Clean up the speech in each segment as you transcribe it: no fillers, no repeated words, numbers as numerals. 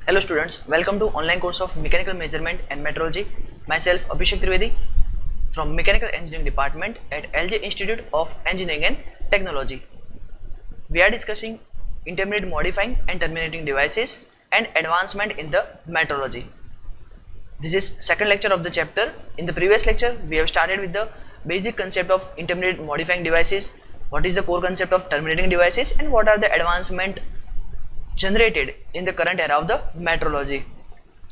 Hello students, welcome to online course of Mechanical Measurement and Metrology. Myself Abhishek Trivedi from Mechanical Engineering Department at LJ Institute of Engineering and Technology. We are discussing intermediate modifying and terminating devices and advancement in the metrology. This is second lecture of the chapter. In the previous lecture, we have started with the basic concept of intermediate modifying devices, what is the core concept of terminating devices, and what are the advancement generated in the current era of the metrology.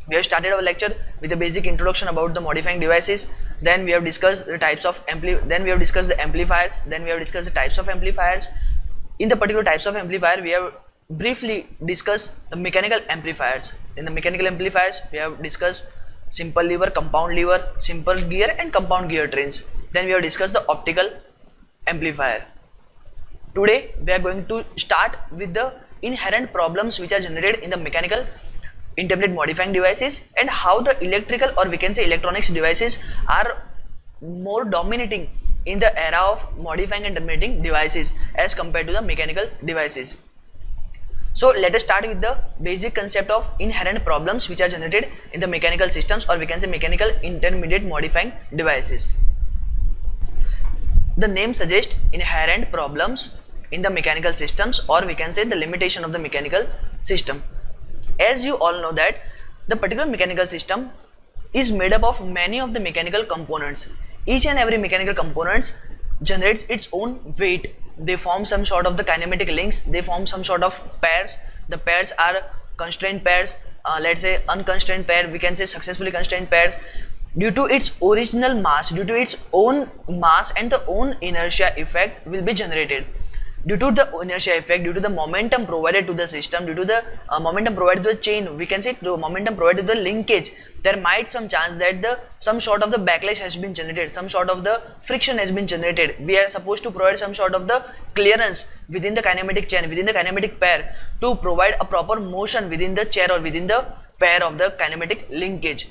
We have started our lecture with a basic introduction about the modifying devices. Then we have discussed the types of then we have discussed the amplifiers. Then we have discussed the types of amplifiers. In the particular types of amplifier, we have briefly discussed the mechanical amplifiers. In the mechanical amplifiers, we have discussed simple lever, compound lever, simple gear, and compound gear trains. Then we have discussed the optical amplifier. Today, we are going to start with the inherent problems which are generated in the mechanical intermediate modifying devices and how the electrical or we can say electronics devices are more dominating in the era of modifying and terminating devices as compared to the mechanical devices. So let us start with the basic concept of inherent problems which are generated in the mechanical systems, or we can say mechanical intermediate modifying devices. The name suggests inherent problems in the mechanical systems, or we can say the limitation of the mechanical system. As you all know that the particular mechanical system is made up of many of the mechanical components. Each and every mechanical components generates its own weight. They form some sort of the kinematic links, they form some sort of pairs. The pairs are constrained pairs, let's say unconstrained pair, we can say successfully constrained pairs. Due to its original mass, due to its own mass and the own inertia effect will be generated. Due to the inertia effect, due to the momentum provided to the system, due to the momentum provided to the chain, we can say the momentum provided to the linkage, there might some chance that some sort of the backlash has been generated, some sort of the friction has been generated. We are supposed to provide some sort of the clearance within the kinematic chain, within the kinematic pair, to provide a proper motion within the chair or within the pair of the kinematic linkage.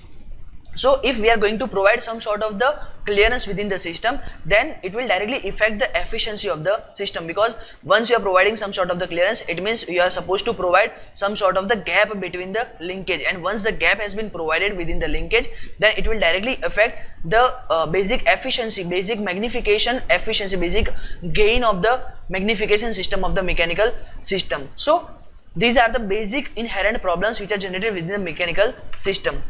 So if we are going to provide some sort of the clearance within the system, then it will directly affect the efficiency of the system, because once you are providing some sort of the clearance, it means you are supposed to provide some sort of the gap between the linkage, and once the gap has been provided within the linkage, then it will directly affect the basic efficiency, basic magnification efficiency, basic gain of the magnification system of the mechanical system. So these are the basic inherent problems which are generated within the mechanical system.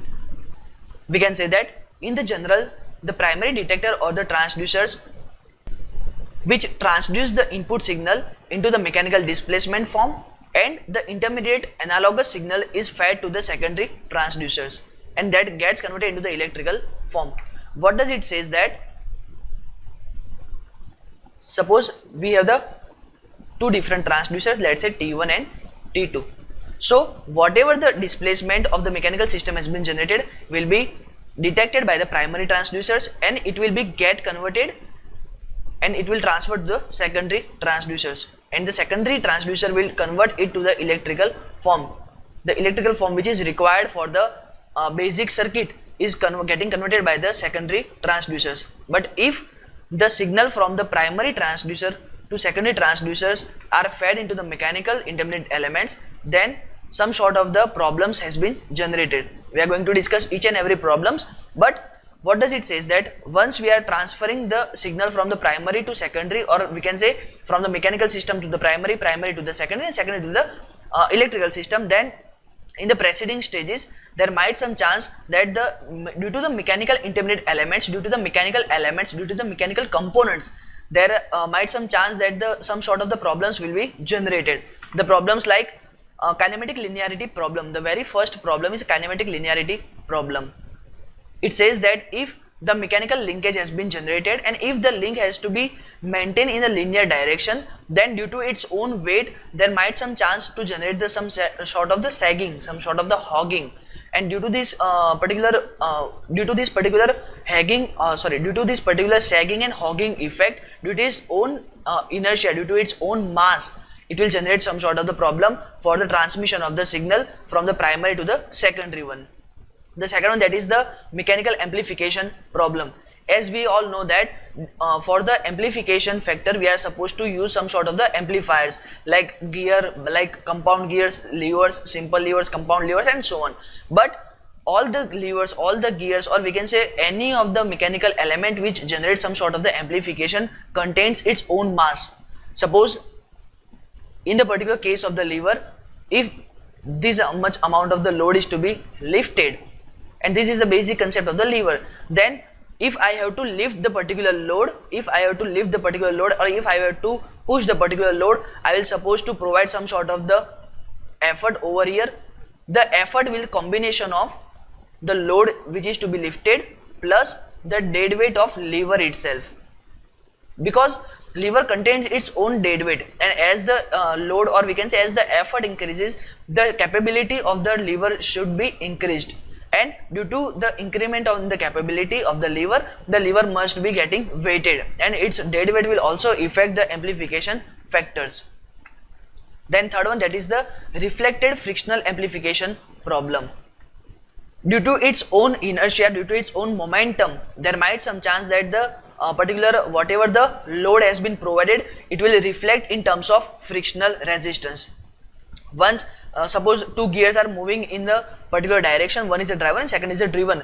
We can say that in the general, the primary detector or the transducers which transduce the input signal into the mechanical displacement form, and the intermediate analogous signal is fed to the secondary transducers, and that gets converted into the electrical form. What does it says that? Suppose we have the two different transducers, let's say T1 and T2. So whatever the displacement of the mechanical system has been generated will be detected by the primary transducers, and it will be get converted and it will transfer to the secondary transducers, and the secondary transducer will convert it to the electrical form. The electrical form which is required for the basic circuit is getting converted by the secondary transducers. But if the signal from the primary transducer to secondary transducers are fed into the mechanical intermediate elements, then some sort of the problems has been generated. We are going to discuss each and every problems, but what does it says that once we are transferring the signal from the primary to secondary, or we can say from the mechanical system to the primary, primary to the secondary, and secondary to the electrical system, then in the preceding stages there might some chance that due to the mechanical intermediate elements, due to the mechanical elements, due to the mechanical components, there might some chance that some sort of the problems will be generated. The problems like kinematic linearity problem. The very first problem is kinematic linearity problem. It says that if the mechanical linkage has been generated and if the link has to be maintained in a linear direction, then due to its own weight there might some chance to generate some sort of the sagging, some sort of the hogging, and due to this particular sagging and hogging effect, due to its own inertia, due to its own mass, it will generate some sort of the problem for the transmission of the signal from the primary to the secondary one. The second one, that is the mechanical amplification problem. as we all know that for the amplification factor we are supposed to use some sort of the amplifiers like gear, like compound gears, levers, simple levers, compound levers, and so on. But all the levers, all the gears, or we can say any of the mechanical element which generates some sort of the amplification contains its own mass. Suppose in the particular case of the lever, if this much amount of the load is to be lifted, and this is the basic concept of the lever, then if I have to lift the particular load, or if I have to push the particular load, I will suppose to provide some sort of the effort over here. The effort will combination of the load which is to be lifted plus the dead weight of lever itself, because lever contains its own dead weight, and as the load, or we can say as the effort increases, the capability of the lever should be increased, and due to the increment of the capability of the lever must be getting weighted, and its dead weight will also affect the amplification factors. Then third one, that is the reflected frictional amplification problem. Due to its own inertia, due to its own momentum, there might some chance that the particular whatever the load has been provided, it will reflect in terms of frictional resistance. Once suppose two gears are moving in the particular direction, one is a driver and second is a driven.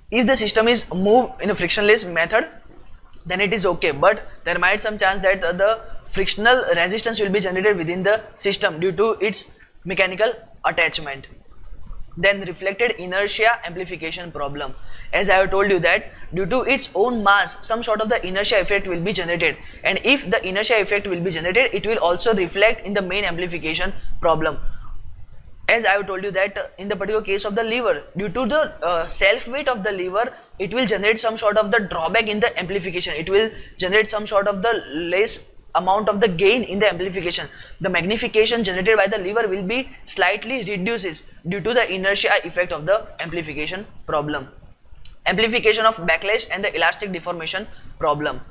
If the system is moved in a frictionless method, then it is okay, but there might some chance that the frictional resistance will be generated within the system due to its mechanical attachment. Then reflected inertia amplification problem. As I have told you that due to its own mass, some sort of the inertia effect will be generated, and if the inertia effect will be generated, it will also reflect in the main amplification problem. As I have told you that in the particular case of the lever, due to the self weight of the lever, it will generate some sort of the drawback in the amplification. It will generate some sort of the less amount of the gain in the amplification. The magnification generated by the lever will be slightly reduces due to the inertia effect of the amplification problem. Amplification of backlash and the elastic deformation problem.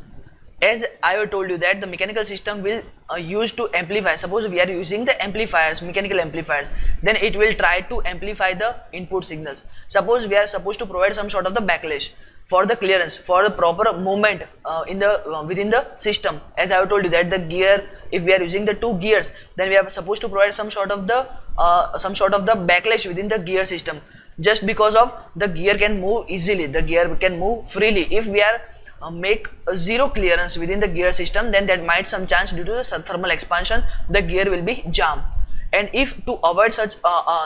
As I have told you that the mechanical system will use to amplify. Suppose we are using the amplifiers, mechanical amplifiers, then it will try to amplify the input signals. Suppose we are supposed to provide some sort of the backlash for the clearance, for the proper movement within the system. As I have told you that the gear, if we are using the two gears, then we are supposed to provide some sort of the backlash within the gear system, just because of the gear can move easily, the gear can move freely. If we are make zero clearance within the gear system, then that might some chance due to the thermal expansion the gear will be jam. And if to avoid such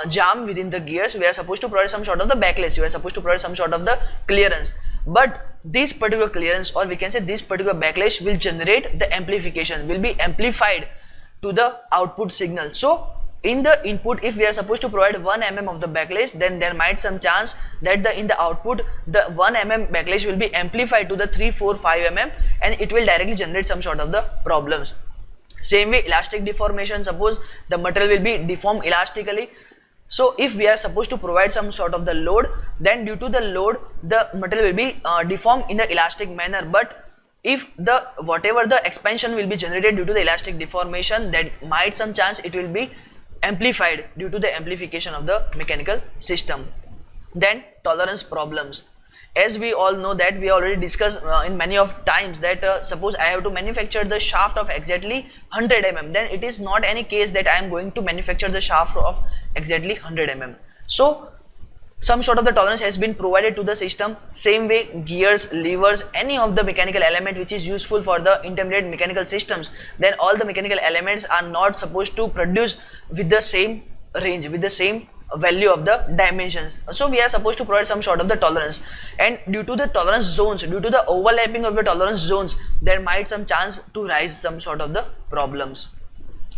jam within the gears, we are supposed to provide some sort of the backlash, we are supposed to provide some sort of the clearance. But this particular clearance, or we can say this particular backlash, will generate the amplification, will be amplified to the output signal. So in the input, if we are supposed to provide 1 mm of the backlash, then there might some chance that in the output the 1 mm backlash will be amplified to the 3, 4, 5 mm, and it will directly generate some sort of the problems. Same way, elastic deformation. Suppose the material will be deformed elastically. So if we are supposed to provide some sort of the load, then due to the load the material will be deformed in the elastic manner. But if the whatever the expansion will be generated due to the elastic deformation, that might some chance it will be amplified due to the amplification of the mechanical system. Then tolerance problems. As we all know that we already discussed in many of times that suppose I have to manufacture the shaft of exactly 100 mm, then it is not any case that I am going to manufacture the shaft of exactly 100 mm. So some sort of the tolerance has been provided to the system. Same way, gears, levers, any of the mechanical element which is useful for the intermediate mechanical systems, then all the mechanical elements are not supposed to produce with the same range, with the same value of the dimensions. So we are supposed to provide some sort of the tolerance, and due to the tolerance zones, due to the overlapping of the tolerance zones, there might some chance to rise some sort of the problems.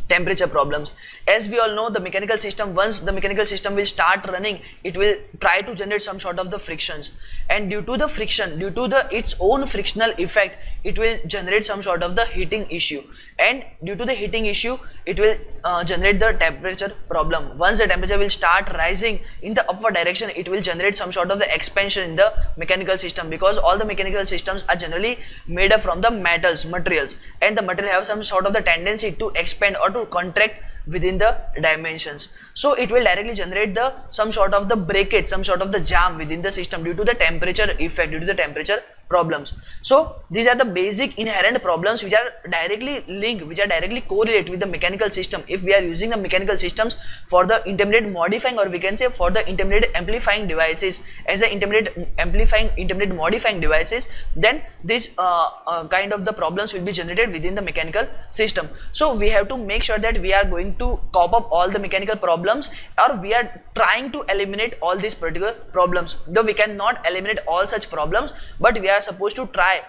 Temperature problems. As we all know, the mechanical system, once the mechanical system will start running, it will try to generate some sort of the frictions, and due to the friction, due to the its own frictional effect, it will generate some sort of the heating issue, and due to the heating issue, it will generate the temperature problem. Once the temperature will start rising in the upward direction, it will generate some sort of the expansion in the mechanical system, because all the mechanical systems are generally made up from the materials, and the material have some sort of the tendency to expand or to contract within the dimensions. So it will directly generate the some sort of the breakage, some sort of the jam within the system due to the temperature effect, due to the temperature problems. So these are the basic inherent problems which are directly linked, which are directly correlated with the mechanical system. If we are using the mechanical systems for the intermediate modifying, or we can say for the intermediate amplifying devices, as a intermediate amplifying, intermediate modifying devices, then this kind of the problems will be generated within the mechanical system. So we have to make sure that we are going to cope up all the mechanical problems, or we are trying to eliminate all these particular problems. Though we cannot eliminate all such problems, but we are supposed to try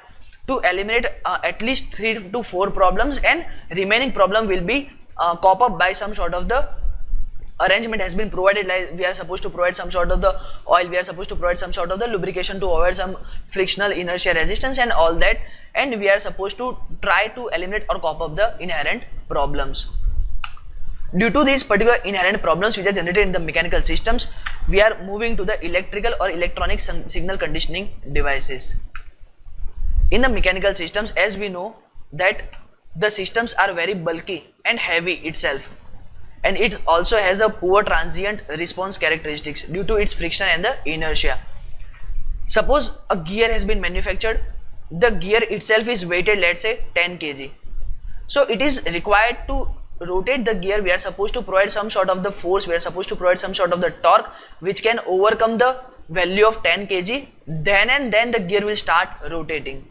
to eliminate at least 3 to 4 problems, and remaining problem will be cope up by some sort of the arrangement has been provided. Like we are supposed to provide some sort of the oil, we are supposed to provide some sort of the lubrication to avoid some frictional inertia resistance and all that, and we are supposed to try to eliminate or cope up the inherent problems. Due to these particular inherent problems which are generated in the mechanical systems, we are moving to the electrical or electronic signal conditioning devices. In the mechanical systems, as we know that the systems are very bulky and heavy itself, and it also has a poor transient response characteristics due to its friction and the inertia. Suppose a gear has been manufactured, the gear itself is weighted, let's say 10 kg. So it is required to rotate the gear, we are supposed to provide some sort of the force, we are supposed to provide some sort of the torque which can overcome the value of 10 kg, then and then the gear will start rotating.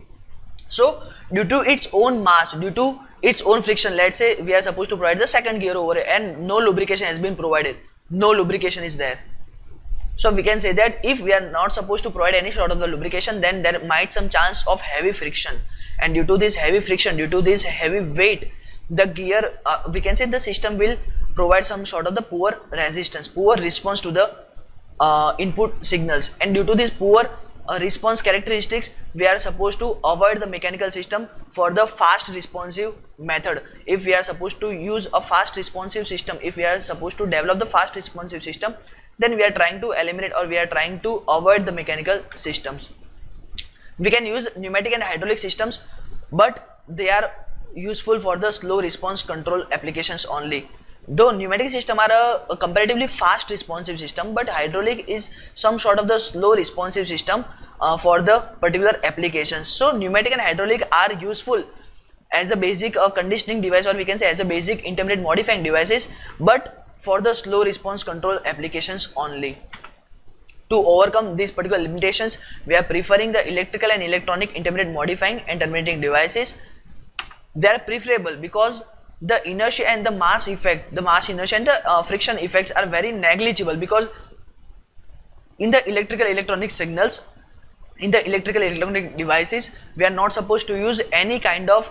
So due to its own mass, due to its own friction, let's say we are supposed to provide the second gear over and no lubrication has been provided, no lubrication is there. So we can say that if we are not supposed to provide any sort of the lubrication, then there might some chance of heavy friction, and due to this heavy friction, due to this heavy weight, the gear, we can say the system will provide some sort of the poor resistance, poor response to the input signals, and due to this poor response characteristics, we are supposed to avoid the mechanical system for the fast responsive method. If we are supposed to use a fast responsive system, if we are supposed to develop the fast responsive system, then we are trying to eliminate, or we are trying to avoid the mechanical systems. We can use pneumatic and hydraulic systems, but they are useful for the slow response control applications only. Though pneumatic system are a comparatively fast responsive system, but hydraulic is some sort of the slow responsive system for the particular applications. So pneumatic and hydraulic are useful as a basic conditioning device, or we can say as a basic intermediate modifying devices, but for the slow response control applications only. To overcome these particular limitations, we are preferring the electrical and electronic intermediate modifying and terminating devices. They are preferable because the inertia and the mass effect, the mass inertia and the friction effects are very negligible, because in the electrical electronic signals, in the electrical electronic devices, we are not supposed to use any kind of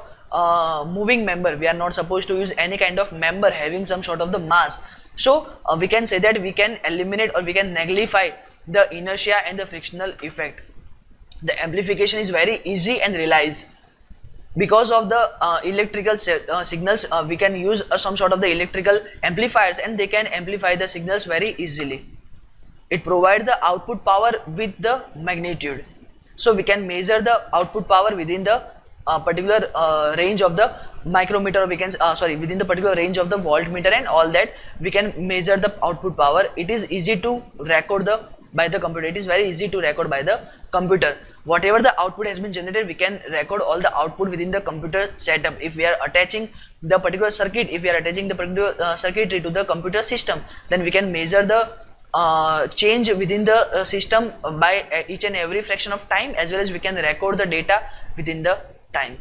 moving member, we are not supposed to use any kind of member having some sort of the mass. So we can say that we can eliminate, or we can neglify the inertia and the frictional effect. The amplification is very easy and realized. Because of the electrical signals, we can use some sort of the electrical amplifiers, and they can amplify the signals very easily. It provides the output power with the magnitude. So we can measure the output power within the particular range of the micrometer, we can within the particular range of the voltmeter and all that, we can measure the output power. It is easy to record by the computer. It is very easy to record by the computer. Whatever the output has been generated, we can record all the output within the computer setup. If we are attaching the particular circuit, if we are attaching the particular circuitry to the computer system, then we can measure the change within the system by each and every fraction of time, as well as we can record the data within the time.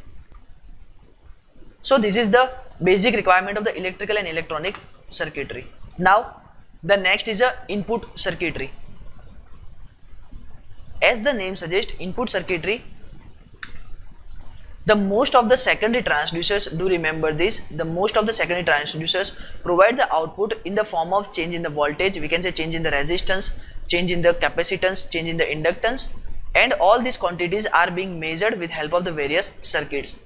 So this is the basic requirement of the electrical and electronic circuitry. Now the next is a input circuitry. As the name suggests, input circuitry, the most of the secondary transducers, do remember this, the most of the secondary transducers provide the output in the form of change in the voltage, we can say change in the resistance, change in the capacitance, change in the inductance, and all these quantities are being measured with help of the various circuits.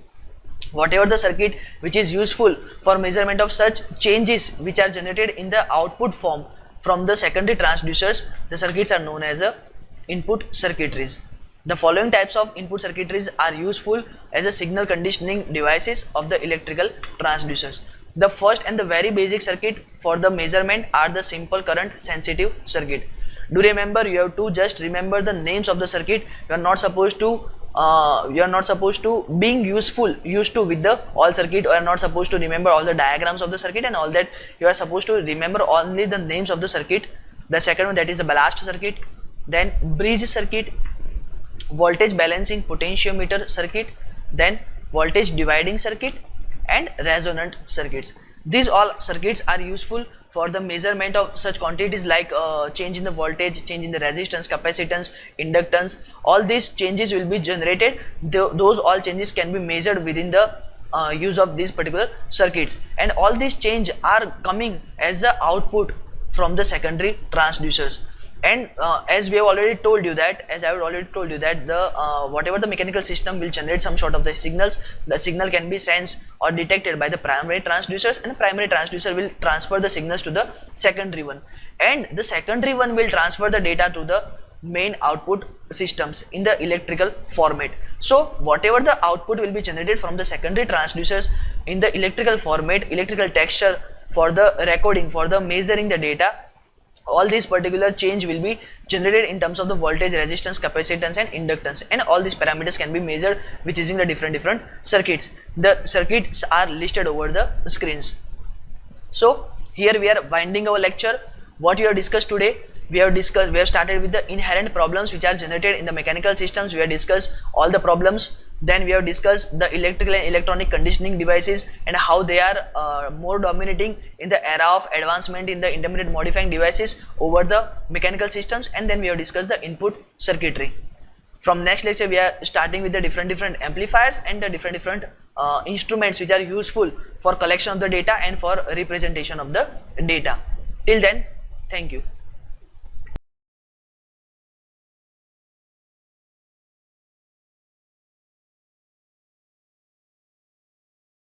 Whatever the circuit which is useful for measurement of such changes which are generated in the output form from the secondary transducers, the circuits are known as input circuitries. The following types of input circuitries are useful as a signal conditioning devices of the electrical transducers. The first and the very basic circuit for the measurement are the simple current sensitive circuit. Do remember, you have to just remember the names of the circuit. You are not supposed to being used to with the all circuit, or are not supposed to remember all the diagrams of the circuit and all that. You are supposed to remember only the names of the circuit. The second one, that is the ballast circuit, then bridge circuit, voltage balancing potentiometer circuit, then voltage dividing circuit, and resonant circuits. These all circuits are useful for the measurement of such quantities like change in the voltage, change in the resistance, capacitance, inductance. All these changes will be generated. Those all changes can be measured within the use of these particular circuits, and all these change are coming as the output from the secondary transducers. And as I have already told you that the whatever the mechanical system will generate some sort of the signals, the signal can be sensed or detected by the primary transducers, and the primary transducer will transfer the signals to the secondary one, and the secondary one will transfer the data to the main output systems in the electrical format. So whatever the output will be generated from the secondary transducers in the electrical format, electrical texture, for the recording, for the measuring the data, all these particular change will be generated in terms of the voltage, resistance, capacitance, and inductance, and all these parameters can be measured with using the different circuits. The circuits are listed over the screens. So here we are winding our lecture. What we have discussed today, we have started with the inherent problems which are generated in the mechanical systems. We have discussed all the problems. Then we have discussed the electrical and electronic conditioning devices and how they are more dominating in the era of advancement in the intermediate modifying devices over the mechanical systems. And then we have discussed the input circuitry. From next lecture, we are starting with the different amplifiers and the different instruments which are useful for collection of the data and for representation of the data. Till then, thank you.